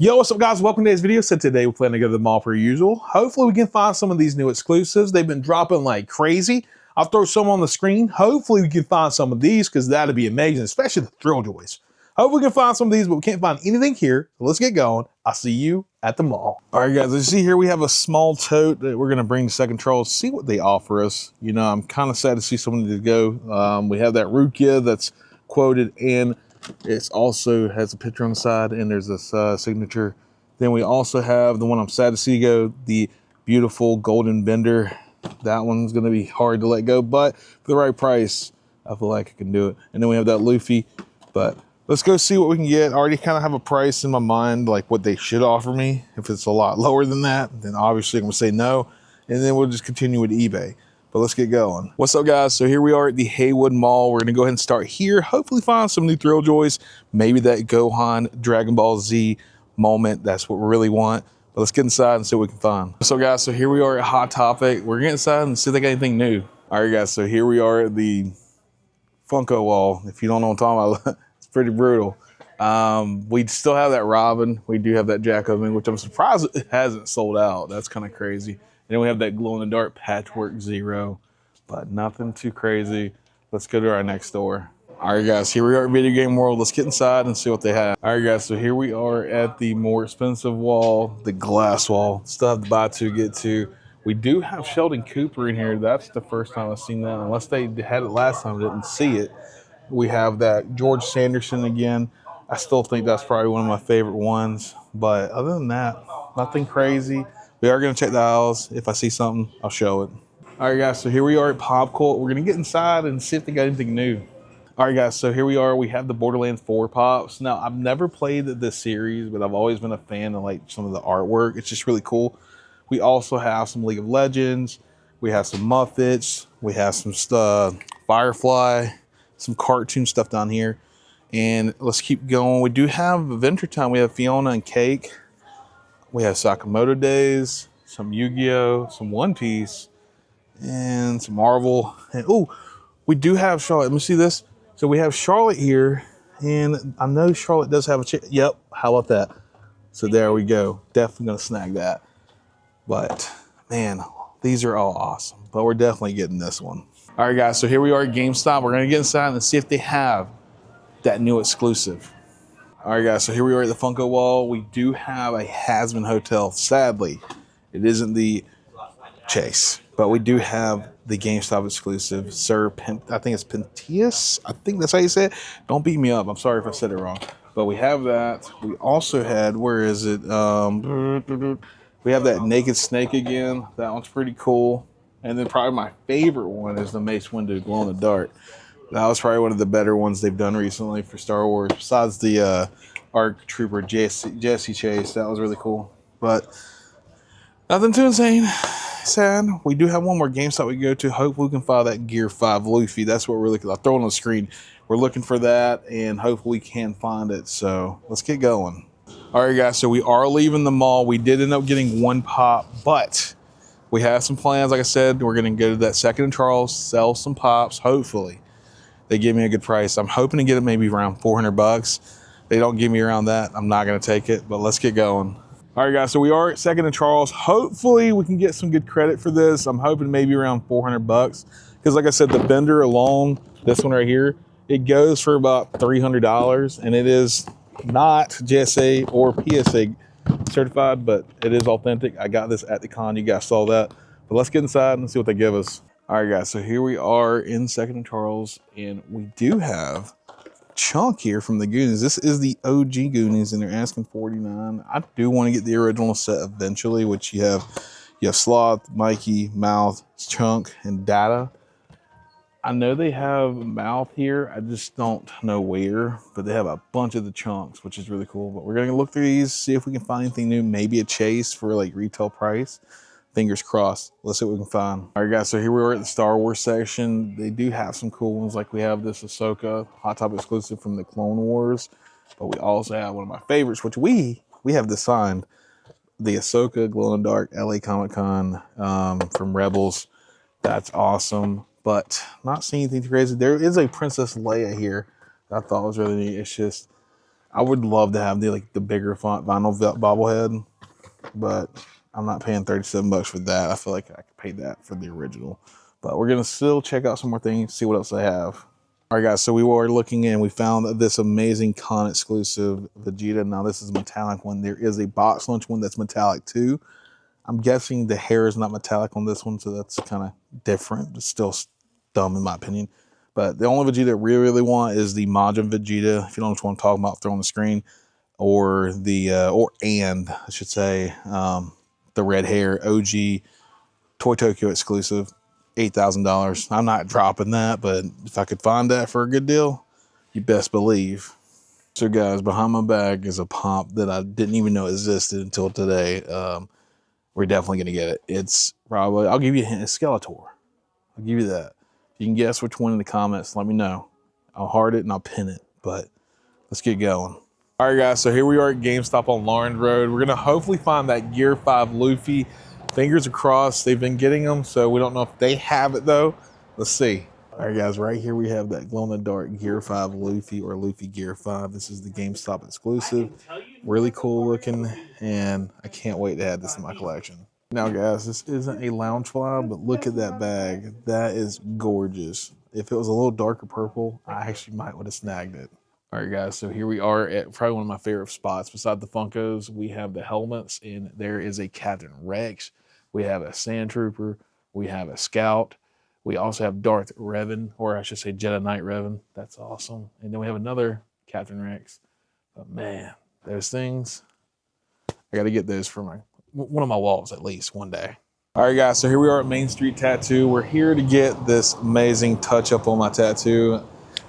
Yo, what's up guys? Welcome to today's video. So today we're planning to go to the mall per usual. Hopefully we can find some of these new exclusives. They've been dropping like crazy. I'll throw some on the screen. Hopefully we can find some of these because that'd be amazing, especially the Thrill Joys. Hopefully we can find some of these, but we can't find anything here. So let's get going. I'll see you at the mall. All right guys, as you see here, we have a small tote that we're gonna bring to Second Charles, see what they offer us. You know, I'm kind of sad to see someone to go. We have that Rukia that's quoted, and it also has a picture on the side, and there's this signature. Then we also have the one I'm sad to see go, the beautiful golden bender. That one's going to be hard to let go, but for the right price, I feel like I can do it. And then we have that Luffy, but let's go see what we can get. I already kind of have a price in my mind, like what they should offer me. If it's a lot lower than that, then obviously I'm going to say no, and then we'll just continue with eBay. But let's get going. What's up guys? So here we are at the Haywood Mall. We're gonna go ahead and start here. Hopefully find some new Thrill Joys. Maybe that Gohan Dragon Ball Z moment. That's what we really want. But let's get inside and see what we can find. So guys, so here we are at Hot Topic. We're getting inside and see if they got anything new. All right guys, so here we are at the Funko wall. If you don't know what I'm talking about, it's pretty brutal. We still have that Robin. We do have that Jack Oven, which I'm surprised it hasn't sold out. That's kind of crazy. And then we have that glow-in-the-dark Patchwork Zero, but nothing too crazy. Let's go to our next door. All right, guys, here we are at Video Game World. Let's get inside and see what they have. All right, guys, so here we are at the more expensive wall, the glass wall. Still have to buy two, get two. We do have Sheldon Cooper in here. That's the first time I've seen that. Unless they had it last time, I didn't see it. We have that George Sanderson again. I still think that's probably one of my favorite ones. But other than that, nothing crazy. We are going to check the aisles. If I see something, I'll show it. All right, guys, so here we are at PopCult. We're going to get inside and see if they got anything new. All right, guys, so here we are. We have the Borderlands 4 Pops. Now, I've never played this series, but I've always been a fan of like some of the artwork. It's just really cool. We also have some League of Legends. We have some Muppets. We have some Firefly, some cartoon stuff down here. And let's keep going. We do have Adventure Time. We have Fiona and Cake. We have Sakamoto Days, some Yu-Gi-Oh, some One Piece, and some Marvel. And oh, we do have Charlotte. Let me see this. So we have Charlotte here, and I know Charlotte does have a chick. Yep, how about that? So there we go. Definitely gonna snag that. But man, these are all awesome. But we're definitely getting this one. All right, guys. So here we are at GameStop. We're gonna get inside and see if they have that new exclusive. All right, guys, so here we are at the Funko wall. We do have a Hasman Hotel. Sadly, it isn't the Chase, but we do have the GameStop exclusive, I think it's Pentius. I think that's how you say it. Don't beat me up. I'm sorry if I said it wrong. But we have that. We also had, where is it? We have that Naked Snake again. That one's pretty cool. And then probably my favorite one is the Mace Windu Glow in the Dark. That was probably one of the better ones they've done recently for Star Wars, besides the ARC Trooper Jesse Chase. That was really cool. But nothing too insane. Sad. We do have one more GameStop we can go to. Hopefully we can find that Gear 5 Luffy. That's what we're looking for. I'll throw it on the screen. We're looking for that, and hopefully we can find it. So let's get going. All right, guys. So we are leaving the mall. We did end up getting one pop, but we have some plans. Like I said, we're going to go to that Second and Charles, sell some pops, hopefully. They give me a good price. I'm hoping to get it maybe around 400 bucks. They don't give me around that, I'm not gonna take it, but let's get going. All right, guys, so we are at Second and Charles. Hopefully we can get some good credit for this. I'm hoping maybe around 400 bucks. Because like I said, the bender alone, this one right here, it goes for about $300, and it is not GSA or PSA certified, but it is authentic. I got this at the con, you guys saw that. But let's get inside and see what they give us. All right, guys, so here we are in Second and Charles, and we do have Chunk here from the Goonies. This is the OG Goonies, and they're asking $49. I do want to get the original set eventually, which you have Sloth, Mikey, Mouth, Chunk, and Data. I know they have Mouth here. I just don't know where, but they have a bunch of the Chunks, which is really cool. But we're going to look through these, see if we can find anything new, maybe a Chase for like retail price. Fingers crossed. Let's see what we can find. All right, guys, so here we are at the Star Wars section. They do have some cool ones, like we have this Ahsoka Hot Top exclusive from the Clone Wars, but we also have one of my favorites, which we have this signed, the Ahsoka Glow in the Dark LA Comic-Con from Rebels. That's awesome, but not seeing anything crazy. There is a Princess Leia here that I thought was really neat. It's just I would love to have the bigger font vinyl bobblehead, but I'm not paying 37 bucks for that. I feel like I could pay that for the original. But we're gonna still check out some more things, see what else they have. All right, guys, so we were looking and we found this amazing con exclusive Vegeta. Now this is a metallic one. There is a box lunch one that's metallic too. I'm guessing the hair is not metallic on this one, so that's kind of different. It's still dumb in my opinion. But the only Vegeta we really want is the Majin Vegeta. If you don't know which one I'm talking about, throw on the screen. Or the, I should say, the red hair OG Toy Tokyo exclusive, $8,000. I'm not dropping that, but if I could find that for a good deal, you best believe. So guys, behind my bag is a pop that I didn't even know existed until today. We're definitely going to get it. It's probably, I'll give you a hint, it's Skeletor. I'll give you that. If you can guess which one in the comments, let me know. I'll heart it and I'll pin it, but let's get going. All right, guys, so here we are at GameStop on Lawrence Road. We're going to hopefully find that Gear 5 Luffy. Fingers crossed, they've been getting them, so we don't know if they have it, though. Let's see. All right, guys, right here we have that glow-in-the-dark Gear 5 Luffy or Luffy Gear 5. This is the GameStop exclusive. Really cool looking, and I can't wait to add this to my collection. Now, guys, this isn't a Loungefly, but look at that bag. That is gorgeous. If it was a little darker purple, I actually might would have snagged it. All right, guys, so here we are at probably one of my favorite spots. Beside the Funkos, we have the helmets, and there is a Captain Rex. We have a Sand Trooper. We have a Scout. We also have Darth Revan, or I should say Jedi Knight Revan. That's awesome. And then we have another Captain Rex. But man, those things, I got to get those for one of my walls at least one day. All right, guys, so here we are at Main Street Tattoo. We're here to get this amazing touch-up on my tattoo.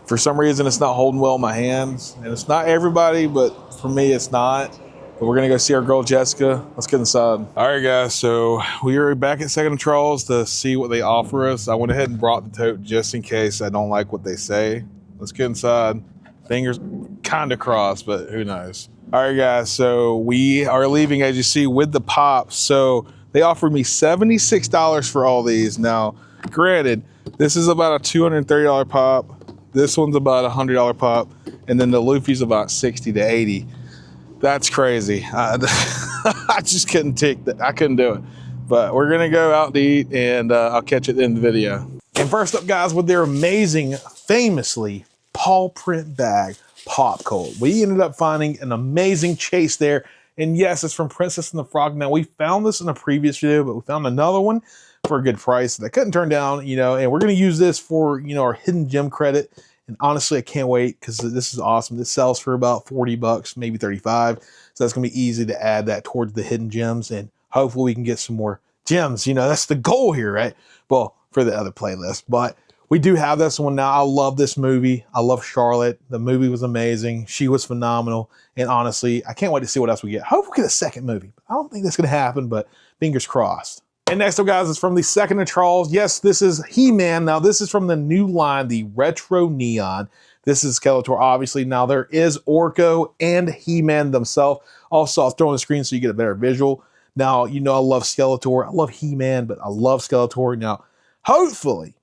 For some reason, it's not holding well in my hands, and it's not everybody, but for me, it's not. But we're gonna go see our girl Jessica. Let's get inside. All right, guys, so we are back at Second and Charles to see what they offer us. I went ahead and brought the tote just in case I don't like what they say. Let's get inside. Fingers kind of crossed, but who knows. All right, guys, so we are leaving, as you see, with the pops. So they offered me $76 for all these. Now, granted, this is about a $230 pop. This one's about a $100 pop, and then the Luffy's about 60 to 80. That's crazy. I just couldn't take that. I couldn't do it. But we're gonna go out to eat, and I'll catch you at the end of the video. And first up, guys, with their amazing, famously paw print bag, PopCult. We ended up finding an amazing chase there, and yes, it's from Princess and the Frog. Now, we found this in a previous video, but we found another one for a good price that I couldn't turn down, and we're going to use this for, our hidden gem credit. And honestly, I can't wait because this is awesome. This sells for about 40 bucks, maybe 35. So that's going to be easy to add that towards the hidden gems, and hopefully we can get some more gems. That's the goal here, right? Well, for the other playlist, but we do have this one now. I love this movie. I love Charlotte. The movie was amazing. She was phenomenal. And honestly, I can't wait to see what else we get. Hopefully we get a second movie. I don't think that's going to happen, but fingers crossed. And next up, guys, is from the Second and Charles. Yes, this is He-Man. Now, this is from the new line, the Retro Neon. This is Skeletor, obviously. Now, there is Orko and He-Man themselves. Also, I'll throw on the screen so you get a better visual. Now, I love Skeletor. I love He-Man, but I love Skeletor. Now, hopefully,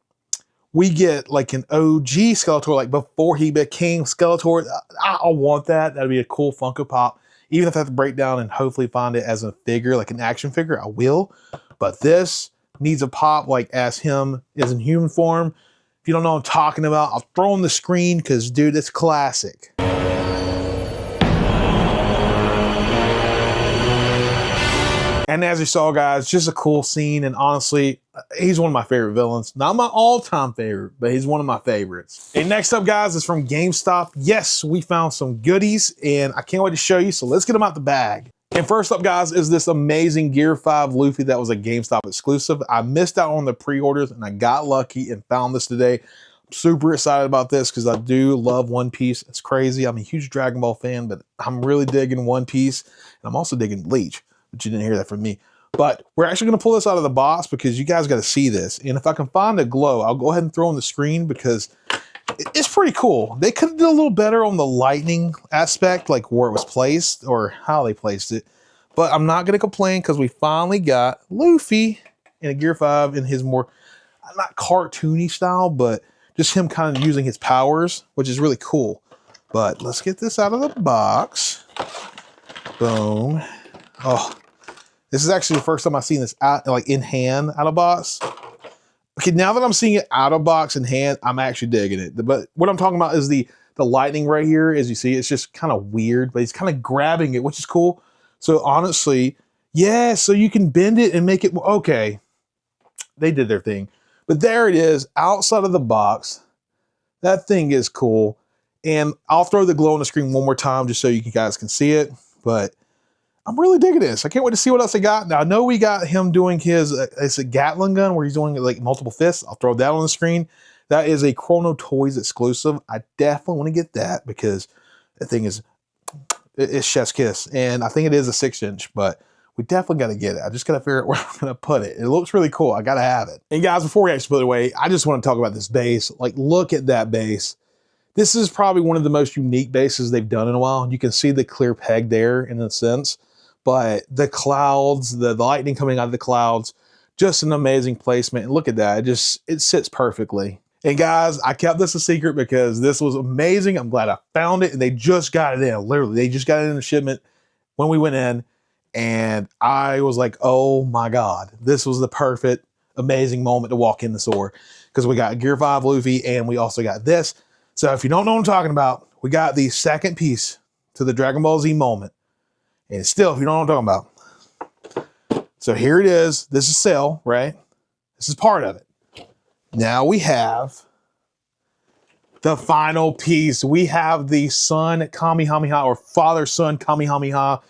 we get like an OG Skeletor, like before he became Skeletor. I want that. That'd be a cool Funko Pop. Even if I have to break down and hopefully find it as a figure, like an action figure, I will. But this needs a pop like as him is in human form. If you don't know what I'm talking about, I'll throw on the screen because, dude, it's classic. And as you saw, guys, just a cool scene. And honestly, he's one of my favorite villains. Not my all-time favorite, but he's one of my favorites. And next up, guys, is from GameStop. Yes, we found some goodies, and I can't wait to show you. So let's get them out the bag. And first up, guys, is this amazing Gear 5 Luffy that was a GameStop exclusive. I missed out on the pre-orders, and I got lucky and found this today. I'm super excited about this because I do love One Piece. It's crazy. I'm a huge Dragon Ball fan, but I'm really digging One Piece, and I'm also digging Bleach, but you didn't hear that from me. But we're actually going to pull this out of the box because you guys got to see this. And if I can find a glow, I'll go ahead and throw on the screen because it's pretty cool. They could have done a little better on the lightning aspect, like where it was placed or how they placed it. But I'm not going to complain because we finally got Luffy in a Gear 5 in his more, not cartoony style, but just him kind of using his powers, which is really cool. But let's get this out of the box. Boom. Oh, this is actually the first time I've seen this out, like in hand, out of box. Okay, now that I'm seeing it out of box in hand, I'm actually digging it. But what I'm talking about is the lightning right here. As you see, it's just kind of weird, but he's kind of grabbing it, which is cool. So honestly, yeah, so you can bend it and make it, okay. They did their thing. But there it is, outside of the box. That thing is cool. And I'll throw the glow on the screen one more time just so you guys can see it. But I'm really digging this. I can't wait to see what else they got. Now, I know we got him doing his, it's a Gatling gun where he's doing like multiple fists. I'll throw that on the screen. That is a Chrono Toys exclusive. I definitely want to get that because that thing is, it's chef's kiss. And I think it is a 6-inch, but we definitely got to get it. I just got to figure out where I'm going to put it. It looks really cool. I got to have it. And guys, before we actually put it away, I just want to talk about this base. Like, look at that base. This is probably one of the most unique bases they've done in a while. You can see the clear peg there in a sense, but the clouds, the lightning coming out of the clouds, just an amazing placement. And look at that. It sits perfectly. And guys, I kept this a secret because this was amazing. I'm glad I found it and they just got it in. Literally, they just got it in the shipment when we went in. And I was like, oh my God, this was the perfect, amazing moment to walk in the store because we got Gear 5 Luffy and we also got this. So if you don't know what I'm talking about, we got the second piece to the Dragon Ball Z moment. And still, if you don't know what I'm talking about. So here it is. This is Cell, right? This is part of it. Now we have the final piece. We have the Son Kamehameha or Father-Son Kamehameha.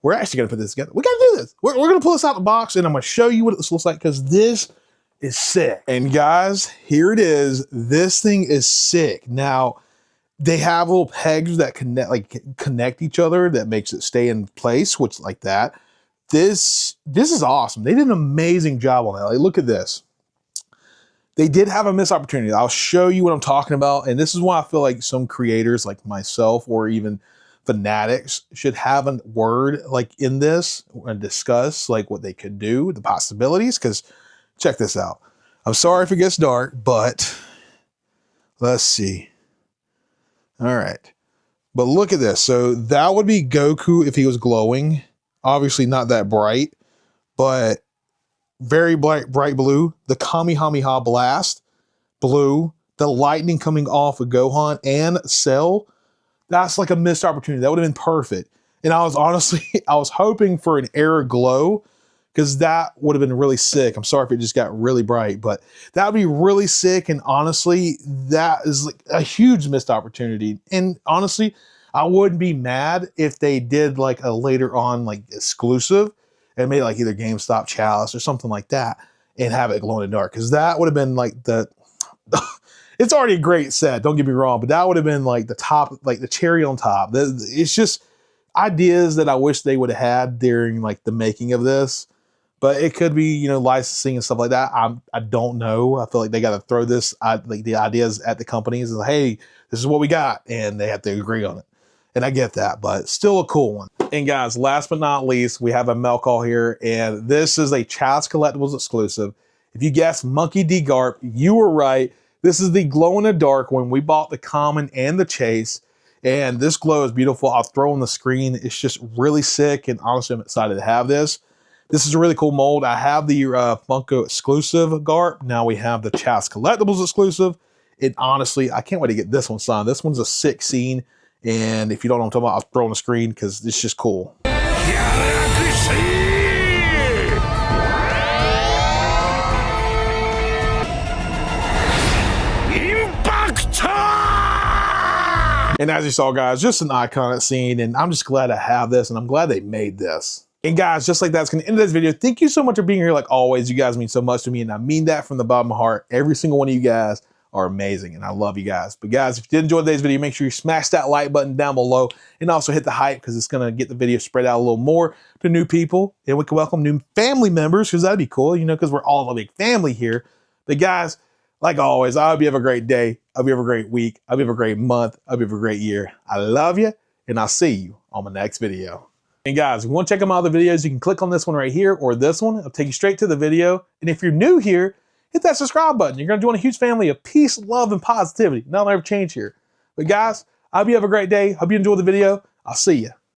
We're actually going to put this together. We got to do this. We're going to pull this out of the box and I'm going to show you what this looks like because this is sick. And guys, here it is. This thing is sick. Now, they have little pegs that connect each other that makes it stay in place, which like that. This is awesome. They did an amazing job on that. Like, look at this. They did have a missed opportunity. I'll show you what I'm talking about. And this is why I feel like some creators like myself or even fanatics should have a word like in this and discuss like what they could do, the possibilities, because check this out. I'm sorry if it gets dark, but let's see. All right. But look at this. So that would be Goku if he was glowing. Obviously not that bright, but very bright blue. The Kamehameha Blast, blue. The lightning coming off of Gohan and Cell. That's like a missed opportunity. That would have been perfect. And I was honestly, I was hoping for an Air Glow because that would have been really sick. I'm sorry if it just got really bright, but that would be really sick. And honestly, that is like a huge missed opportunity. And honestly, I wouldn't be mad if they did like a later on like exclusive and made like either GameStop Chalice or something like that and have it glow in the dark. Because that would have been like the... It's already a great set, don't get me wrong, but that would have been like the top, like the cherry on top. It's just ideas that I wish they would have had during like the making of this, but it could be, you know, licensing and stuff like that. I don't know. I feel like they got to throw this, like the ideas at the companies and like, hey, this is what we got. And they have to agree on it. And I get that, but still a cool one. And guys, last but not least, we have a mail call here, and this is a Child's Collectibles exclusive. If you guessed Monkey D. Garp, you were right. This is the glow in the dark when we bought the common and the chase. And this glow is beautiful. I'll throw on the screen. It's just really sick. And honestly, I'm excited to have this. This is a really cool mold. I have the Funko exclusive Garp. Now we have the Child's Collectibles exclusive. And honestly, I can't wait to get this one signed. This one's a sick scene. And if you don't know what I'm talking about, I'll throw on the screen because it's just cool. And as you saw, guys, just an iconic scene, and I'm just glad I have this, and I'm glad they made this. And guys, just like that's going to end this video. Thank you so much for being here. Like always, you guys mean so much to me, and I mean that from the bottom of my heart. Every single one of you guys are amazing, and I love you guys. But guys, if you did enjoy today's video, make sure you smash that like button down below, and also hit the hype because it's going to get the video spread out a little more to new people, and we can welcome new family members because that'd be cool, you know, because we're all a big family here. But guys, like always, I hope you have a great day. I hope you have a great week. I hope you have a great month. I hope you have a great year. I love you, and I'll see you on my next video. And guys, if you want to check out my other videos, you can click on this one right here or this one. It'll take you straight to the video. And if you're new here, hit that subscribe button. You're going to join a huge family of peace, love, and positivity. Nothing will ever change here. But guys, I hope you have a great day. Hope you enjoyed the video. I'll see you.